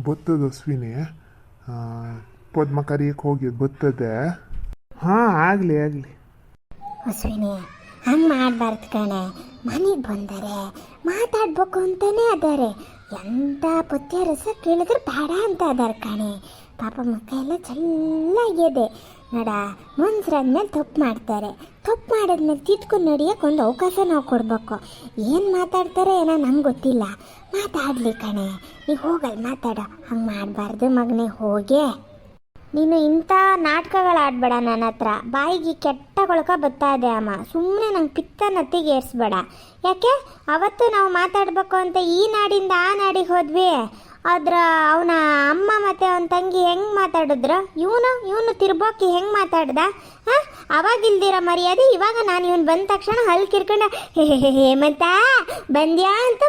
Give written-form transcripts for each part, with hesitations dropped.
ಬರ್ತದ ಅಶ್ವಿನಿ. ಪದ್ಮ ಕರಿಯಕ್ಕೆ ಹೋಗಿ ಬರ್ತದೆ. ಹಾಂ, ಆಗಲಿ ಆಗಲಿ. ಅಶ್ವಿನಿ ಹಂಗೆ ಮಾಡಬಾರ್ದು ಕಣೆ. ಮನೆಗೆ ಬಂದರೆ ಮಾತಾಡ್ಬೇಕು ಅಂತಲೇ ಅದಾರೆ. ಎಂಥ ಪಥ್ಯ ರಸ ಕೇಳಿದ್ರೆ ಬೇಡ ಅಂತ ಅದಾರೆ ಕಣೆ. ಪಾಪ ಮುಖ ಎಲ್ಲ ಚೆನ್ನಾಗಿದೆ ನೋಡ. ಮನ್ಸರಾದ್ಮೇಲೆ ತಪ್ಪು ಮಾಡ್ತಾರೆ. ತಪ್ಪು ಮಾಡಿದ್ಮೇಲೆ ತಿದ್ಕೊಂಡು ನಡಿಯೋಕೆ ಒಂದು ಅವಕಾಶ ನಾವು ಕೊಡಬೇಕು. ಏನು ಮಾತಾಡ್ತಾರೆ ಏನೋ ನಂಗೆ ಗೊತ್ತಿಲ್ಲ. ಮಾತಾಡಲಿ ಕಣೆ. ನೀವು ಹೋಗಲ್ಲ ಮಾತಾಡೋ. ಹಂಗೆ ಮಾಡಬಾರ್ದು ಮಗನೇ. ಹೋಗೆ ನೀನು ಇಂಥ ನಾಟಕಗಳು ಆಡಬೇಡ ನನ್ನ ಹತ್ರ. ಬಾಯಿಗೆ ಕೆಟ್ಟಗೊಳಕ ಬರ್ತಾ ಇದೆ ಅಮ್ಮ. ಸುಮ್ಮನೆ ನಂಗೆ ಪಿತ್ತ ನತ್ತಿಗೆ ಏರಿಸ್ಬೇಡ. ಯಾಕೆ ಅವತ್ತು ನಾವು ಮಾತಾಡಬೇಕು ಅಂತ ಈ ನಾಡಿಂದ ಆ ನಾಡಿಗೆ ಹೋದ್ವಿ. ಆದ್ರ ಅವನ ಅಮ್ಮ ಮತ್ತು ಅವನ ತಂಗಿ ಹೆಂಗೆ ಮಾತಾಡಿದ್ರು, ಇವನು ತಿರ್ಬೋಕಿ ಹೆಂಗೆ ಮಾತಾಡ್ದ? ಹಾಂ, ಅವಾಗಿಲ್ದಿರೋ ಮರ್ಯಾದೆ ಇವಾಗ ನಾನು ಇವನು ಬಂದ ತಕ್ಷಣ ಹಲ್ಲು ಕಿರ್ಕೊಂಡು ಹೇಮಂತ ಬಂದ್ಯಾ ಅಂತ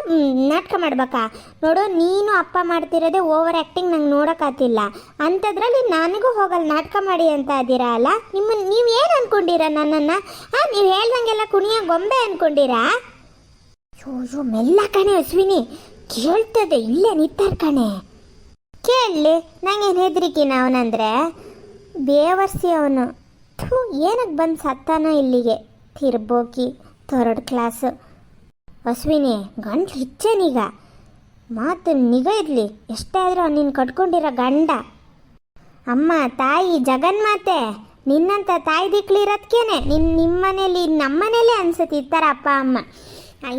ನಾಟಕ ಮಾಡ್ಬೇಕಾ? ನೋಡು, ನೀನು ಅಪ್ಪ ಮಾಡ್ತಿರೋದೇ ಓವರ್ ಆ್ಯಕ್ಟಿಂಗ್ ನಂಗೆ ನೋಡೋಕ್ಕಾತಿಲ್ಲ. ಅಂಥದ್ರಲ್ಲಿ ನನಗೂ ಹೋಗಲ್ಲ ನಾಟಕ ಮಾಡಿ ಅಂತ ಅದ್ದೀರಾ ಅಲ್ಲ? ನೀವು ಏನು ಅಂದ್ಕೊಂಡಿರ ನನ್ನನ್ನು? ಹಾಂ, ನೀವು ಹೇಳ್ದಂಗೆಲ್ಲ ಕುಣಿಯ ಗೊಂಬೆ ಅಂದ್ಕೊಂಡಿರಾ? ಶೋ ಮೆಲ್ಲ ಕಣೆ ಅಶ್ವಿನಿ, ಕೇಳ್ತದೆ. ಇಲ್ಲೇ ನಿಂತಾರ ಕಣೆ. ಕೇಳಲಿ, ನಂಗೇನು ಹೆದರಿಕಿನ ಅವನಂದ್ರೆ? ಬೇವರ್ಸಿ ಅವನು. ಏನಕ್ಕೆ ಬಂದು ಸತ್ತಾನ ಇಲ್ಲಿಗೆ? ತಿರ್ಬೋಕಿ 3rd ಕ್ಲಾಸು. ಅಶ್ವಿನಿ ಗಂಟ್ಲು ಹಿಚ್ಚೇನೀಗ. ಮಾತು ನಿಗ ಇರಲಿ. ಎಷ್ಟೇ ಆದರೂ ನೀನು ಕಟ್ಕೊಂಡಿರೋ ಗಂಡ. ಅಮ್ಮ ತಾಯಿ ಜಗನ್ಮಾತೆ, ನಿನ್ನಂಥ ತಾಯಿ ದಿಕ್ಳಿರೋದ್ಕೇನೆ ನಿಮ್ಮ ಮನೇಲಿ ನಮ್ಮನೇಲೇ ಅನ್ಸುತ್ತೆ ಈ ಥರ ಅಪ್ಪ ಅಮ್ಮ.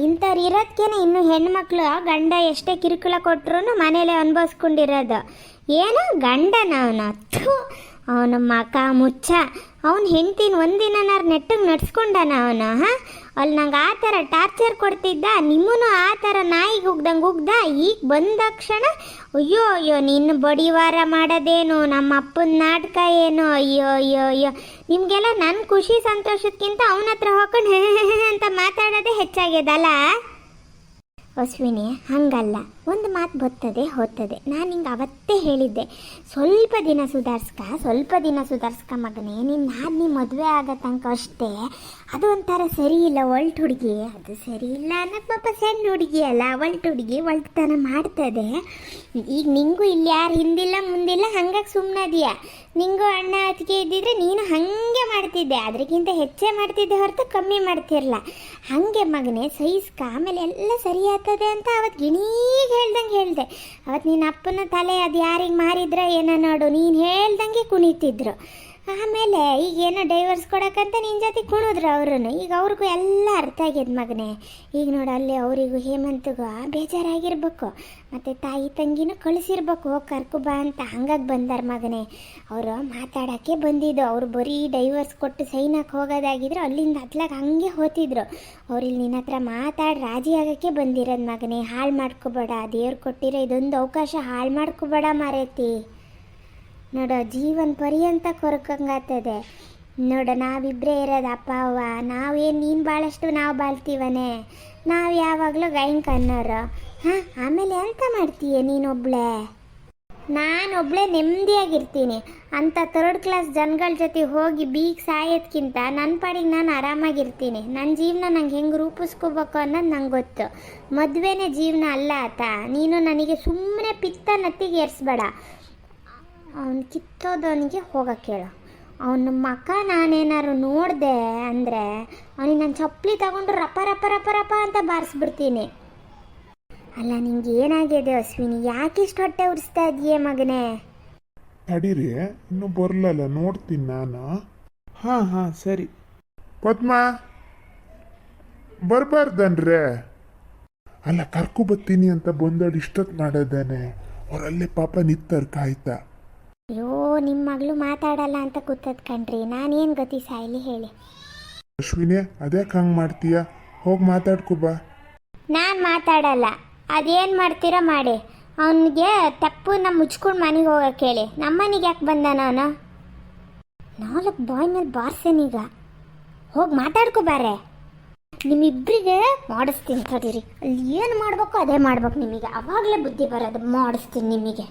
ಇಂಥವ್ರು ಇರೋದಕ್ಕೇನೆ ಇನ್ನು ಹೆಣ್ಮಕ್ಳು ಗಂಡ ಎಷ್ಟೇ ಕಿರುಕುಳ ಕೊಟ್ಟರು ಮನೇಲೆ ಅನುಭವಿಸ್ಕೊಂಡಿರೋದು. ಏನು ಗಂಡನ ಅವನ ಮಕ ಮುಚ್ಚ. ಅವನು ಹೆಂಡ್ತಿನ ಒಂದಿನಾರು ನೆಟ್ಟಿಗೆ ನಡ್ಸ್ಕೊಂಡಾನ ಅವನು. ಹಾಂ, ಅಲ್ಲಿ ನಂಗೆ ಆ ಥರ ಟಾರ್ಚರ್ ಕೊಡ್ತಿದ್ದ. ನಿಮ್ಮೂ ಆ ಥರ ನಾಯಿಗೆ ಉಗ್ದಂಗೆ ಉಗ್ದ. ಈಗ ಬಂದ ಕ್ಷಣ ಅಯ್ಯೋ ನಿನ್ನ ಬಡಿವಾರ ಮಾಡೋದೇನು, ನಮ್ಮ ಅಪ್ಪನ ನಾಟಕ ಏನು? ಅಯ್ಯೋ ನಿಮಗೆಲ್ಲ ನನ್ನ ಖುಷಿ ಸಂತೋಷಕ್ಕಿಂತ ಅವನ ಹತ್ರ ಹೋಗ್ಕೊಂಡು ಅಂತ ಮಾತಾಡೋದೇ ಹೆಚ್ಚಾಗ್ಯದಲ್ಲ ಅಶ್ವಿನಿ. ಹಂಗಲ್ಲ, ಒಂದು ಮಾತು ಬರ್ತದೆ ಹೋಗ್ತದೆ. ನಾನು ಹಿಂಗೆ ಅವತ್ತೇ ಹೇಳಿದ್ದೆ, ಸ್ವಲ್ಪ ದಿನ ಸುಧಾರಿಸ್ಕ ಮಗನೇ. ನೀ ಮದುವೆ ಆಗೋ ತನಕ ಅಷ್ಟೇ. ಅದು ಒಂಥರ ಸರಿ ಇಲ್ಲ, ಒಳ್ಟು ಹುಡುಗಿ. ಅದು ಸರಿ ಇಲ್ಲ ಅನ್ನೋ ಪಾಪ ಸಣ್ಣ ಹುಡುಗಿ ಅಲ್ಲ, ಒಳ್ಟು ಹುಡುಗಿ ಒಳ್ಟತನ ಮಾಡ್ತದೆ. ಈಗ ನಿಂಗೂ ಇಲ್ಲಿ ಯಾರು ಹಿಂದಿಲ್ಲ ಮುಂದಿಲ್ಲ, ಹಂಗಾಗಿ ಸುಮ್ಮನದೀಯ. ನಿಂಗೂ ಅಣ್ಣ ಅತ್ತಿಗೆ ಇದ್ದಿದ್ರೆ ನೀನು ಹಾಗೆ ಮಾಡ್ತಿದ್ದೆ. ಅದಕ್ಕಿಂತ ಹೆಚ್ಚೇ ಮಾಡ್ತಿದ್ದೆ ಹೊರತು ಕಮ್ಮಿ ಮಾಡ್ತಿರಲ್ಲ. ಹಾಗೆ ಮಗನೇ ಸಹಿಸ್ಕ, ಆಮೇಲೆ ಎಲ್ಲ ಸರಿ ಆಗ್ತದೆ ಅಂತ ಅವತ್ತು ಗಿಣೀಗೆ ಹೇಳ್ದೆ. ಅವತ್ತು ನಿನ್ನ ಅಪ್ಪನ ತಲೆ ಅದು ಯಾರಿಗೆ ಮಾರಿದ್ರೆ ಏನೋ ನೋಡು, ನೀನು ಹೇಳ್ದಂಗೆ ಕುಣಿತಿದ್ರು. ಆಮೇಲೆ ಈಗ ಏನೋ ಡೈವರ್ಸ್ ಕೊಡೋಕ್ಕಂತ ನಿನ್ನ ಜೊತೆ ಕುಣಿದ್ರು ಅವರು. ಈಗ ಅವ್ರಿಗೂ ಎಲ್ಲ ಅರ್ಥ ಆಗ್ಯದ ಮಗನೇ. ಈಗ ನೋಡು, ಅಲ್ಲಿ ಅವರಿಗೂ ಹೇಮಂತ್ಗೂ ಬೇಜಾರಾಗಿರ್ಬೇಕು. ಮತ್ತು ತಾಯಿ ತಂಗಿನೂ ಕಳಿಸಿರ್ಬೇಕು, ಹೋಗಿ ಕರ್ಕೊಬಾ ಅಂತ. ಹಂಗಾಗಿ ಬಂದಾರ ಮಗನೇ. ಅವರು ಮಾತಾಡೋಕ್ಕೆ ಬಂದಿದ್ದು. ಅವರು ಬರೀ ಡೈವರ್ಸ್ ಕೊಟ್ಟು ಸೈನಕ್ಕೆ ಹೋಗೋದಾಗಿದ್ರು ಅಲ್ಲಿಂದ ಹತ್ಲಾಗ ಹಂಗೆ ಹೋತಿದ್ರು. ಅವ್ರು ಇಲ್ಲಿ ನಿನ್ನ ಹತ್ರ ಮಾತಾಡಿ ರಾಜಿ ಆಗೋಕ್ಕೆ ಬಂದಿರೋದು ಮಗನೇ. ಹಾಳು ಮಾಡ್ಕೋಬೇಡ. ದೇವ್ರು ಕೊಟ್ಟಿರೋ ಇದೊಂದು ಅವಕಾಶ ಹಾಳು ಮಾಡ್ಕೋಬೇಡ ಮಾರೈತಿ. ನೋಡು, ಜೀವನ ಪರ್ಯಂತ ಕೊರಕಂಗಾಗ್ತದೆ. ನೋಡು, ನಾವಿಬ್ಬರೇ ಇರೋದು ಅಪ್ಪ ಅವ್ವ. ನಾವೇನು ನೀನು ಭಾಳಷ್ಟು ನಾವು ಬಾಳ್ತೀವನೇ. ನಾವು ಯಾವಾಗಲೂ ಗೈಂಕ್ ಅನ್ನೋರು. ಹಾಂ, ಆಮೇಲೆ ಎಂತ ಮಾಡ್ತೀಯ ನೀನೊಬ್ಳೆ? ನಾನೊಬ್ಳೆ ನೆಮ್ಮದಿಯಾಗಿರ್ತೀನಿ. ಅಂಥ 3rd ಕ್ಲಾಸ್ ಜನಗಳ ಜೊತೆ ಹೋಗಿ ಬೀಗ ಸಾಯೋದ್ಕಿಂತ ನನ್ನ ಪಾಡಿಗೆ ನಾನು ಆರಾಮಾಗಿರ್ತೀನಿ. ನನ್ನ ಜೀವನ ನಂಗೆ ಹೆಂಗೆ ರೂಪಿಸ್ಕೋಬೇಕು ಅನ್ನೋದು ನಂಗೆ ಗೊತ್ತು. ಮದುವೆನೇ ಜೀವನ ಅಲ್ಲ ಆತ. ನೀನು ನನಗೆ ಸುಮ್ಮನೆ ಪಿತ್ತ ನತ್ತಿಗೆ ಏರಿಸ್ಬೇಡ. ಅವನು ಕಿತ್ತೋದವನಿಗೆ ಹೋಗಕ್ಕೆ ಹೇಳು. ಅವನ ಮಕ ನಾನೇನಾದ್ರು ನೋಡಿದೆ ಅಂದರೆ ಅವನಿಗೆ ನಾನು ಚಪ್ಪಲಿ ತಗೊಂಡು ರಪ ರಪ ರಪ ರಪ ಅಂತ ಬಾರಿಸ್ಬಿಡ್ತೀನಿ. ಅಲ್ಲ, ನಿಂಗೆ ಏನಾಗಿದೆ ಅಶ್ವಿನಿ? ಯಾಕೆ ಇಷ್ಟು ಹೊಟ್ಟೆ ಉರಿಸ್ತಾ ಇದೆಯೇ ಮಗನೇ? ತಡೀರಿ, ಇನ್ನೂ ಬರಲಲ್ಲ, ನೋಡ್ತೀನಿ ನಾನು. ಹಾಂ ಸರಿ. ಪದ್ಮ ಬರಬಾರ್ದನ್ರೆ. ಅಲ್ಲ, ಕರ್ಕೊ ಬರ್ತೀನಿ ಅಂತ ಬಂದಳು ಇಷ್ಟೊತ್ತು ಮಾಡೋದೇನೆ. ಅವರಲ್ಲೇ ಪಾಪ ನಿತ್ತರ್ ಕಾಯ್ತಾ. ಅಯ್ಯೋ, ನಿಮ್ಮ ಮಗಳು ಮಾತಾಡಲ್ಲ ಅಂತ ಕೂತದ್ ಕಣ್ರಿ. ನಾನೇನು ಗತಿ ಸಾಯ್ಲಿ ಹೇಳಿ? ಅಶ್ವಿನಿ, ಅದ್ಯಾಕೆ ಹಂಗೆ ಮಾಡ್ತೀಯ? ಹೋಗಿ ಮಾತಾಡ್ಕೊಬಾ. ನಾನು ಮಾತಾಡಲ್ಲ. ಅದೇನು ಮಾಡ್ತೀರೋ ಮಾಡಿ. ಅವನಿಗೆ ತಪ್ಪನ್ನ ಮುಚ್ಕೊಂಡು ಮನೆಗೆ ಹೋಗಕ್ಕೆ ಹೇಳಿ. ನಮ್ಮ ಮನೆಗೆ ಯಾಕೆ ಬಂದ ನಾನು? 4 ಬಾಯ್ ಮೇಲೆ ಬಾರ್ಸೇನೀಗ. ಹೋಗಿ ಮಾತಾಡ್ಕೊಬಾರೆ. ನಿಮ್ಮಿಬ್ಬರಿಗೆ ಮಾಡಿಸ್ತೀನಿ ತಡೀರಿ. ಅಲ್ಲಿ ಏನು ಮಾಡಬೇಕು ಅದೇ ಮಾಡ್ಬೇಕು ನಿಮಗೆ. ಅವಾಗಲೇ ಬುದ್ಧಿ ಬರೋದು. ಮಾಡಿಸ್ತೀನಿ ನಿಮಗೆ.